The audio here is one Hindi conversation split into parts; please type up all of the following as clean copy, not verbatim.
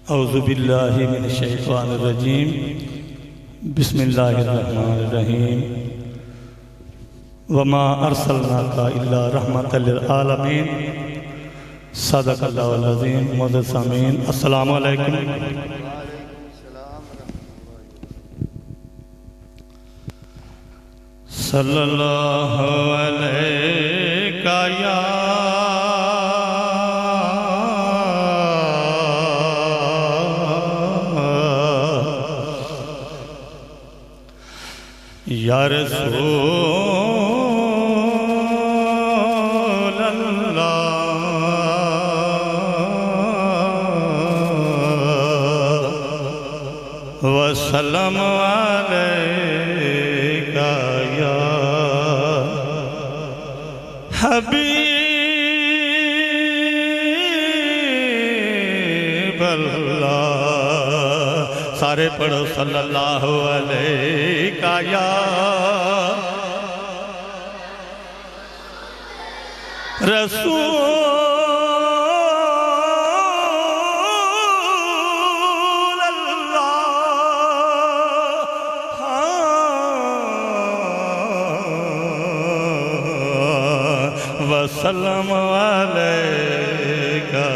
औज़ुबिल्लाहि मिनश्शैतानिर्रजीम बिस्मिल्लाहिर्रहमानिर्रहीम वमा अर्सलनाका इल्ला रहमतल लिल आलमीन सदक़ल्लाहुल अज़ीम। मुअज़्ज़ज़ सामीन, अस्सलामु अलैकुम। सल्लल्लाहु अलैका या रसूल अल्लाह वसल्लम अलैका या हबीब अल्लाह। सारे पढ़ो सल्लल्लाहु अलैका या रसूल अल्लाह वसल्लम अलैका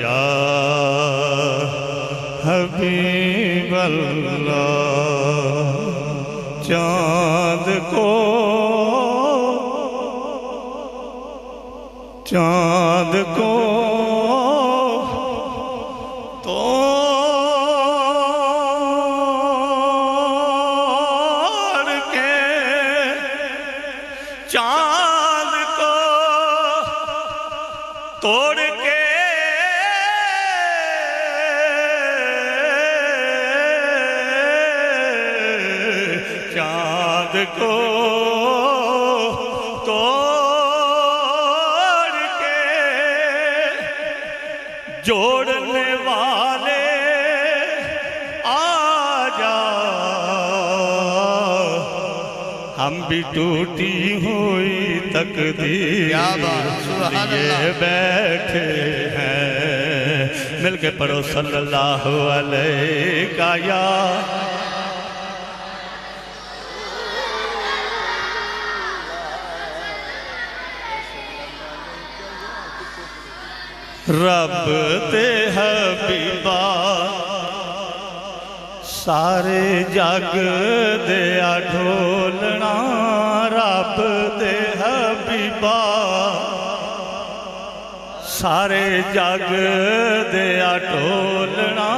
या हबीब अल्लाह। चाँद को तोड़ के, चाँद को तोड़ के चाँद को तोड़ के जोड़ने वाले आजा। हम भी टूटी हुई तकदीर लिए बैठे हैं। मिलके पढ़ो सल्लल्लाहु अलैका या रब ते हबीबा सारे जग दिया ढोलना। रब ते हबीबा सारे जग दिया ढोलना।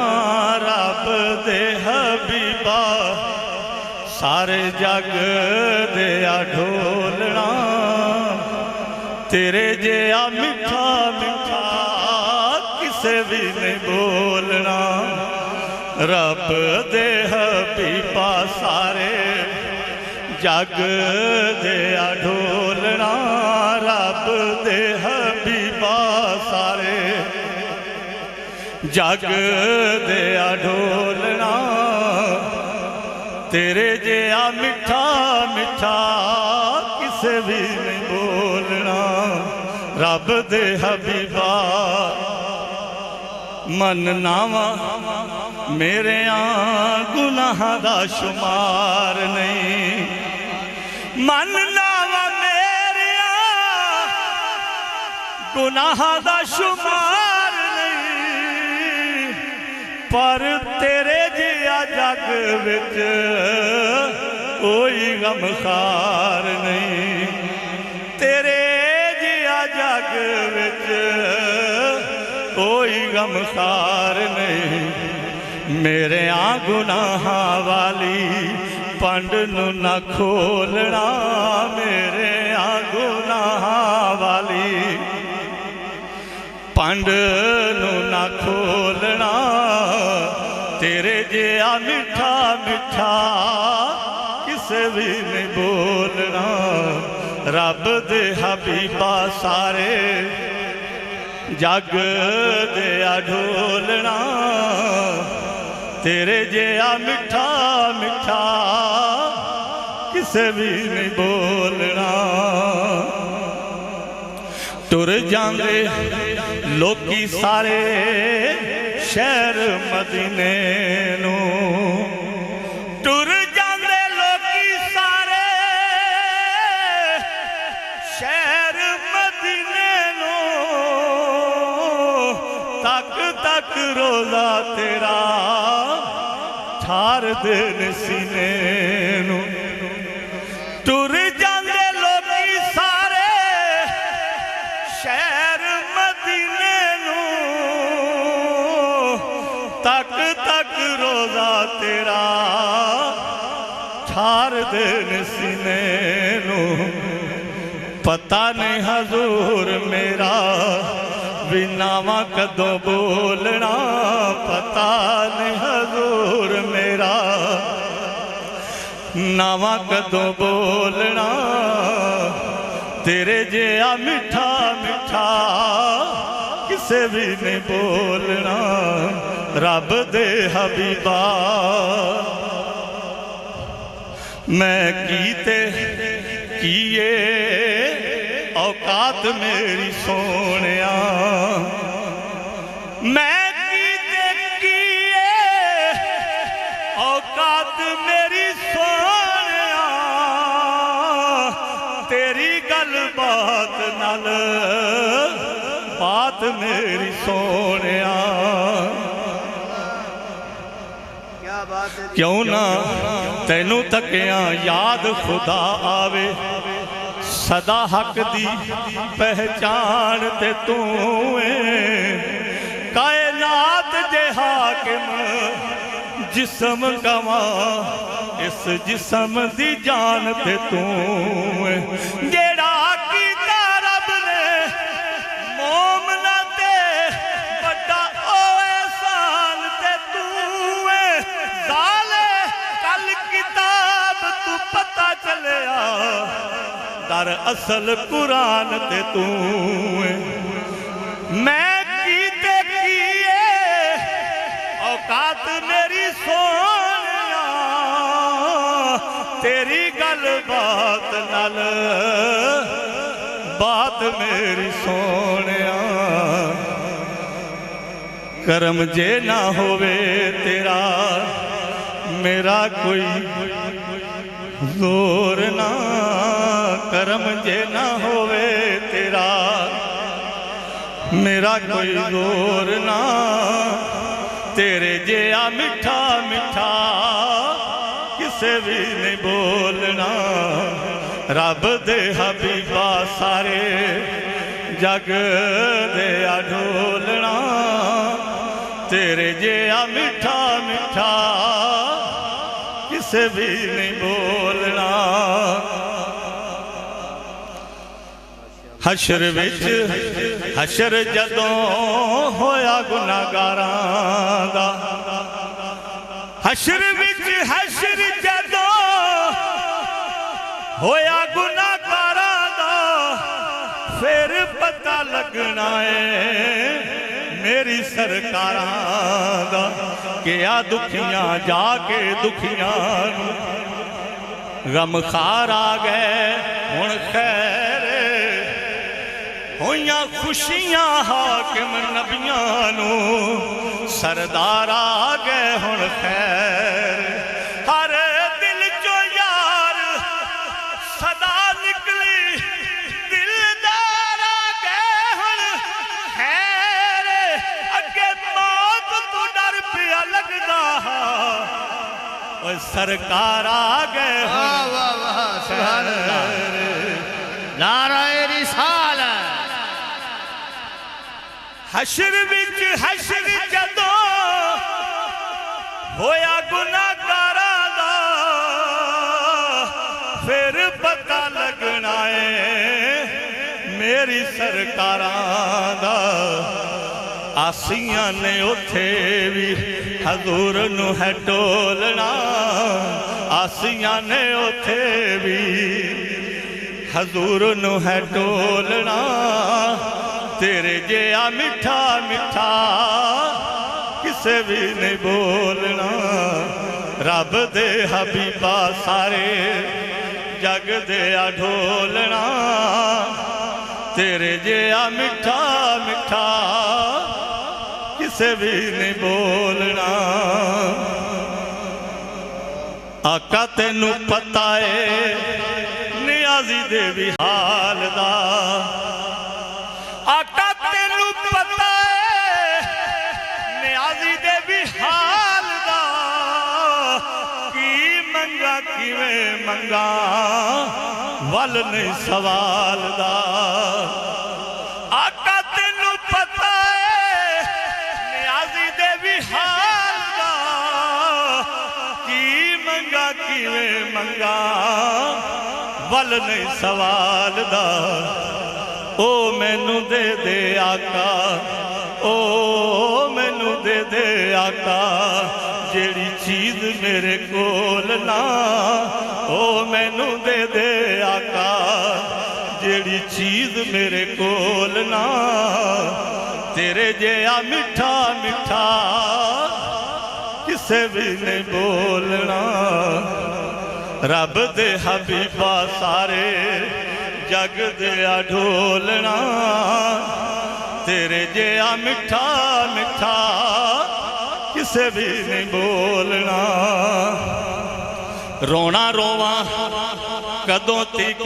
रब ते हबीबा सारे जग दिया ढोलना। तेरे जिया मिठा मिठा किसे भी नहीं बोलना। रब दे हबीबा सारे जग दिया ढोलना। रब दे हबीबा सारे जग दिया ढोलना। तेरे जिया मिठा मिठा किसे भी नहीं बोलना। रब दे हबीबा मन नावा मेरे गुनाह दा शुमार नहीं। मन नावा मेरे गुनाह दा शुमार नहीं। पर तेरे जिया जग विच कोई गमखार नहीं। तेरे जिया जग विच कोई गमखार नहीं। मेरे गुनाह वाली पंड नू ना खोलना। मेरे गुनाह वाली पंड नू ना खोलना। तेरे जिया मिठा मिठा किसे भी नहीं बोलना। रब दे हबीबा सारे जग दिया ढोलना। तेरे जिया मिठा मिठा किसे भी नहीं बोलना। टुर जांदे लोकी सारे शहर मदीने नू टुर जांदे लोकी सारे शहर मदीने नू तक तक रोज़ा तेरा ठार देन सीने नू टुर जांदे लोकी सारे शहर मदीने नू तक तक रोज़ा तेरा ठार देन सीने नू पता नहीं हजूर मेरा भी नावा कदों बोलना पता नहीं हजूर मेरा नावा कदों बोलना तेरे जिया मिठा मिठा किसे भी नहीं बोलना रब दे हबीबा मैं कीते किए औकात मेरी सोनिया मैं कीते किए औकात मेरी सोनिया तेरी गल बात नाल बात मेरी सोनिया क्यों ना तैनू तकिया याद खुदा आवे सदा हक दी पहचान ते तू कायनात दे हाकिम जिस्म कवा इस जिस्म दी जान ते तू जेड़ा कीता रब ने मोमना ते बड़ा ओ एहसान ते तू जाले कल किताब तू पता चलिया दर असल कुरान ते तू मैं कीते किए औकात मेरी सोनिया तेरी गल बात नाल बात मेरी सोनिया करम जे ना होवे तेरा मेरा कोई जोर ना करम जे ना होवे तेरा मेरा कोई जोर ना तेरे जिया मिठा मिठा किसे भी नहीं बोलना रब दे हबीबा सारे जग दे ढोलना तेरे जिया मिठा मिठा किसे भी नहीं बोलना हशर विच हशर जदों होया गुनाहगारां दा हशर विच हशर जदों होया गुनाहगारां दा फिर पता लगना है मेरी सरकारां दा कि आ दुखियां जाके दुखियां गम खार आ गए हुण खैर होइयां खुशियां हाकिम नबियां नू सरदार आ गए हुण खैर हर दिल चो यार सदा निकली दिलदार आ गए हुण खैर अगे मौत तू डर पिया लगदा सरकार आ गए नाराए रिसालत हशर विच हशर जदों होया गुनाहगारां दा फिर पता लगना है मेरी सरकारां दा आसियां ने उथे भी हजूर नू है टोलना आसियां ने उथे भी हजूर नू है टोलना तेरे जिया मिठा मिठा किसे भी नहीं बोलना रब दे हबीबा सारे जग दे ढोलना तेरे जिया मिठा मिठा किसे भी नहीं बोलना। आका तेनू पता है नियाजी दे भी हाल दा, आका तेनू पता है नियाजी दे भी हाल दा, की मंगा किवें मंगा वल नहीं सवाल दा। आका तेनू पता है नियाजी दे भी हाल दा, की मंगा किवें मंगा वल नहीं सवाल दा। ओ मैनू दे दे आका, ओ मैनू दे दे आका, जेड़ी चीज मेरे कोल ना, ओ मैनू दे दे आका, जेड़ी चीज मेरे कोल ना। तेरे जेहा मिठा मिठा किसे भी नहीं बोलना। रब दे हबीबा सारे जग दिया ढोलना, तेरे जेहा मिठा मिठा किसे भी नहीं बोलना। रोना रोवा कदों तक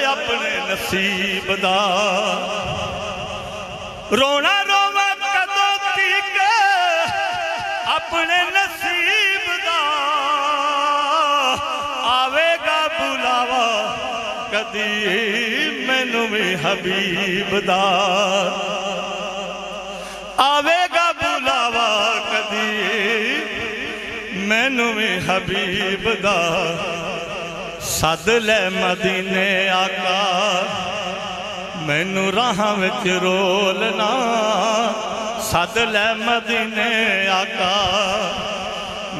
अपने नसीब दा, रोना रोवा कदों तक अपने नसीब दा। आवेगा बुलावा कदी मैनू भी हबीब दा, आवेगा बुलावा कदी मैनू भी हबीब दा। सद ले मदीने आका मैनू राह विच रोलना, सद ले मदीने आका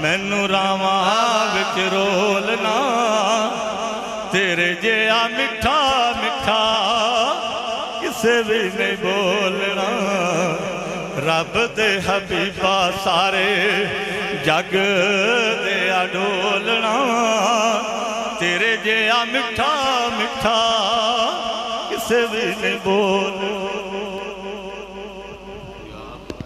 मैनू रावां विच रोलना। तेरे जेहा मिठा मिठा किसे भी नहीं बोलना। रब दे हबीबा सारे जग दिया ढोलना, तेरे जेहा मिठा मिठा किसे भी नहीं बोलना।